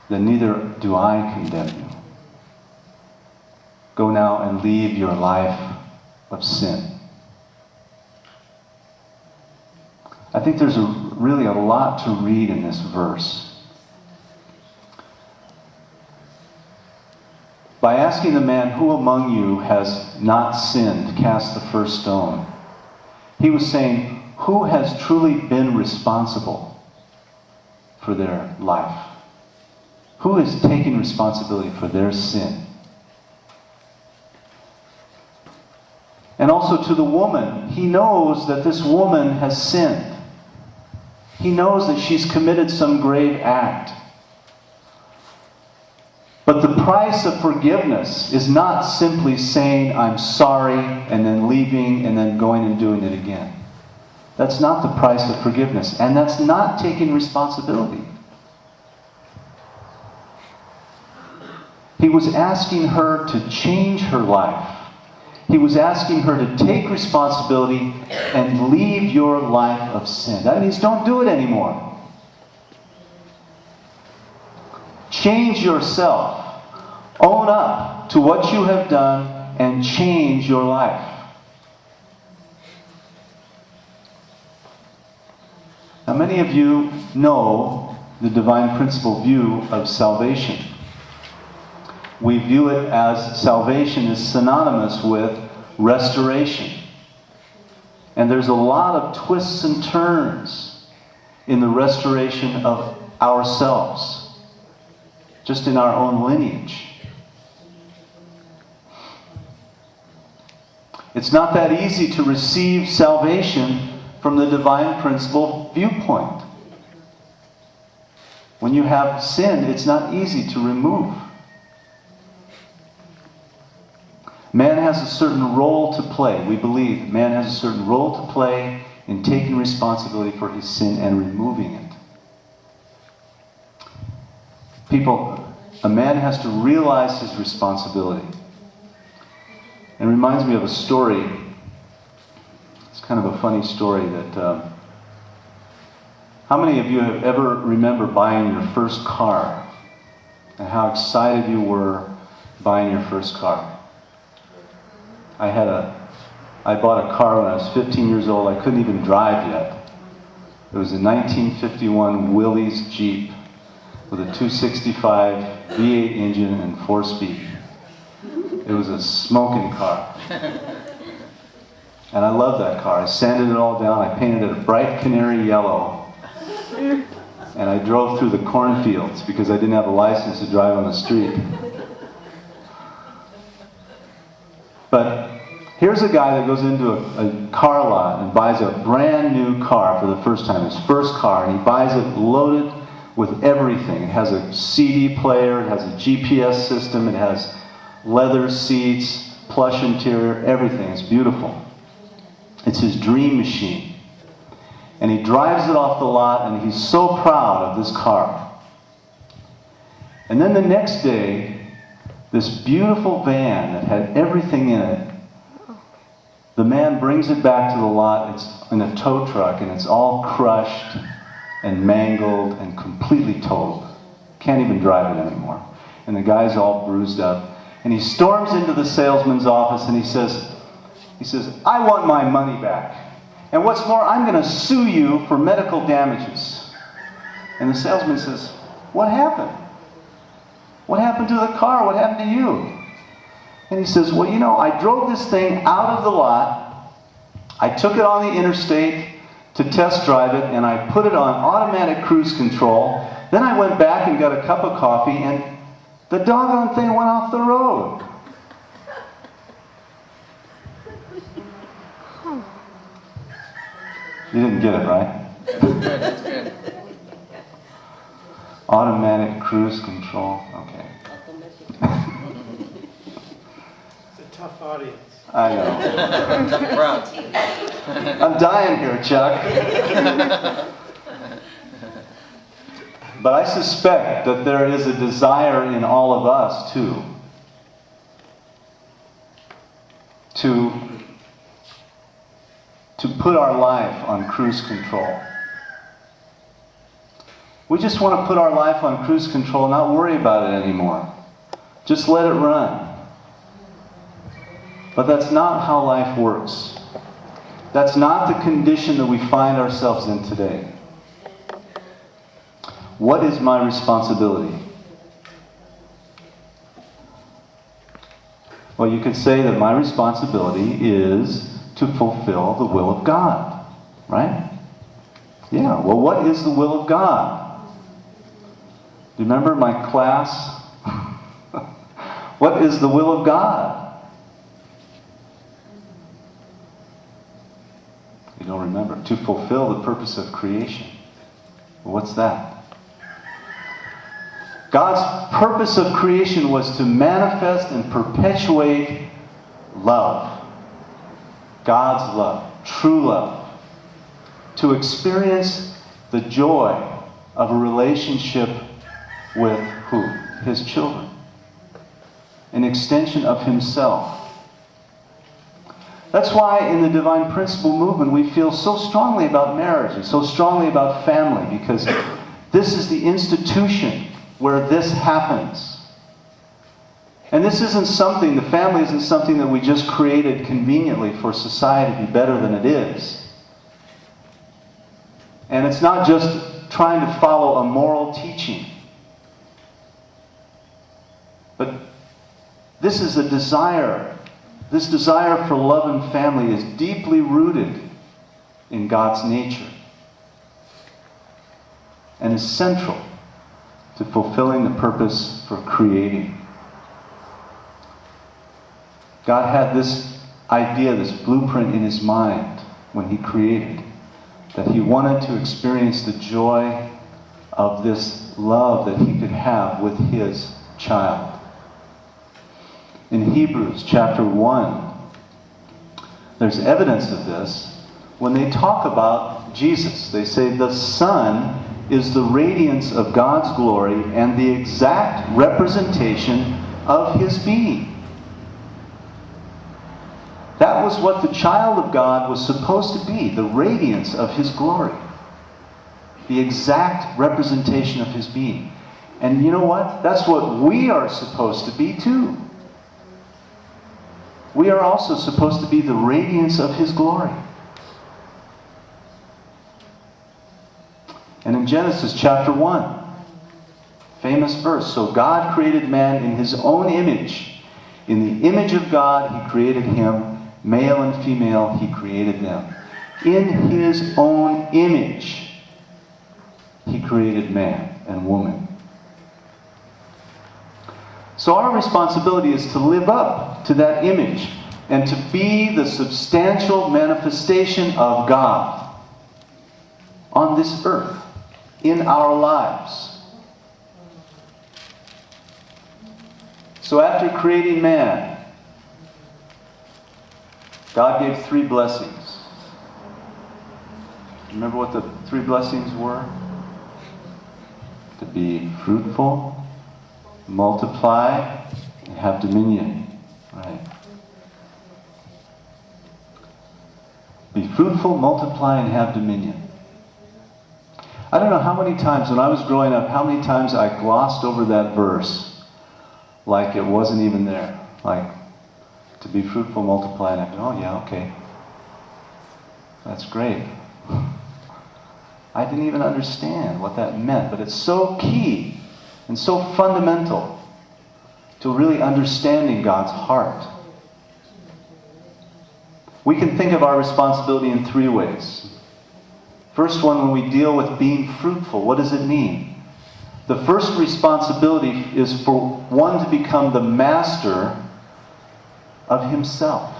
then neither do I condemn you. Go now and leave your life of sin. I think there's really a lot to read in this verse. By asking the man, who among you has not sinned, cast the first stone, he was saying, who has truly been responsible for their life? Who is taking responsibility for their sin? And also to the woman, he knows that this woman has sinned. He knows that she's committed some grave act. But the price of forgiveness is not simply saying, I'm sorry, and then leaving, and then going and doing it again. That's not the price of forgiveness. And that's not taking responsibility. He was asking her to change her life. He was asking her to take responsibility and leave your life of sin. That means don't do it anymore. Change yourself. Own up to what you have done and change your life. Now, many of you know the divine principle view of salvation. We view it as salvation is synonymous with restoration. And there's a lot of twists and turns in the restoration of ourselves, just in our own lineage. It's not that easy to receive salvation from the divine principle viewpoint. When you have sin, it's not easy to remove. Man has a certain role to play. We believe man has a certain role to play in taking responsibility for his sin and removing it. A man has to realize his responsibility. It reminds me of a story. It's kind of a funny story that... how many of you have ever remember buying your first car and how excited you were buying your first car? I bought a car when I was 15 years old. I couldn't even drive yet. It was a 1951 Willys Jeep with a 265 V8 engine and 4-speed. It was a smoking car. And I loved that car. I sanded it all down. I painted it a bright canary yellow. And I drove through the cornfields because I didn't have a license to drive on the street. But here's a guy that goes into a car lot and buys a brand new car for the first time, his first car, and he buys it loaded with everything. It has a CD player, it has a GPS system, it has leather seats, plush interior, everything. It's beautiful. It's his dream machine. And he drives it off the lot and he's so proud of this car. And then the next day, this beautiful van that had everything in it, the man brings it back to the lot. It's in a tow truck and it's all crushed and mangled and completely totaled. Can't even drive it anymore. And the guy's all bruised up. And he storms into the salesman's office and he says, I want my money back. And what's more, I'm going to sue you for medical damages. And the salesman says, what happened? What happened to the car? What happened to you? And he says, well, you know, I drove this thing out of the lot. I took it on the interstate to test drive it, and I put it on automatic cruise control. Then I went back and got a cup of coffee, and the doggone thing went off the road. You didn't get it, right? That's good. Automatic cruise control. Okay. It's a tough audience. I know. Tough crowd. I'm dying here, Chuck. But I suspect that there is a desire in all of us, too, to put our life on cruise control. We just want to put our life on cruise control and not worry about it anymore. Just let it run. But that's not how life works. That's not the condition that we find ourselves in today. What is my responsibility? Well, you could say that my responsibility is to fulfill the will of God, right? Yeah, well, what is the will of God? Do you remember my class? What is the will of God? You don't remember. To fulfill the purpose of creation. Well, what's that? God's purpose of creation was to manifest and perpetuate love. God's love. True love. To experience the joy of a relationship with who? His children. An extension of Himself. That's why in the Divine Principle movement we feel so strongly about marriage and so strongly about family, because this is the institution where this happens. And this isn't something, the family isn't something that we just created conveniently for society to be better than it is. And it's not just trying to follow a moral teaching. But this is a desire. This desire for love and family is deeply rooted in God's nature and is central to fulfilling the purpose for creating. God had this idea, this blueprint in His mind when He created, that He wanted to experience the joy of this love that He could have with His child. In Hebrews chapter 1, there's evidence of this when they talk about Jesus. They say the Son is the radiance of God's glory and the exact representation of His being. That was what the child of God was supposed to be, the radiance of His glory. The exact representation of His being. And you know what? That's what we are supposed to be too. We are also supposed to be the radiance of His glory. And in Genesis chapter 1, famous verse, so God created man in His own image. In the image of God He created him, male and female He created them. In His own image He created man and woman. So our responsibility is to live up to that image and to be the substantial manifestation of God on this earth, in our lives. So after creating man, God gave 3 blessings. Remember what the 3 blessings were? To be fruitful, multiply, and have dominion. Right? Be fruitful, multiply, and have dominion. I don't know how many times, when I was growing up, how many times I glossed over that verse like it wasn't even there. Like, to be fruitful, multiply, and I go, oh yeah, okay. That's great. I didn't even understand what that meant, but it's so key and so fundamental to really understanding God's heart. We can think of our responsibility in 3 ways. First one, when we deal with being fruitful, what does it mean? The first responsibility is for one to become the master of himself.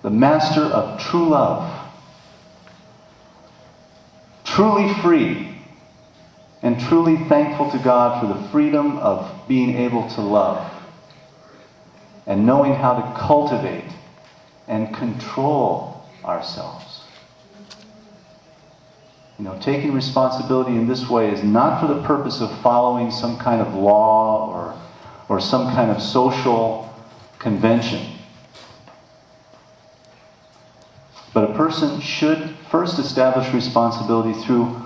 The master of true love. Truly free and truly thankful to God for the freedom of being able to love and knowing how to cultivate and control ourselves. You know, taking responsibility in this way is not for the purpose of following some kind of law or some kind of social convention. But a person should first establish responsibility through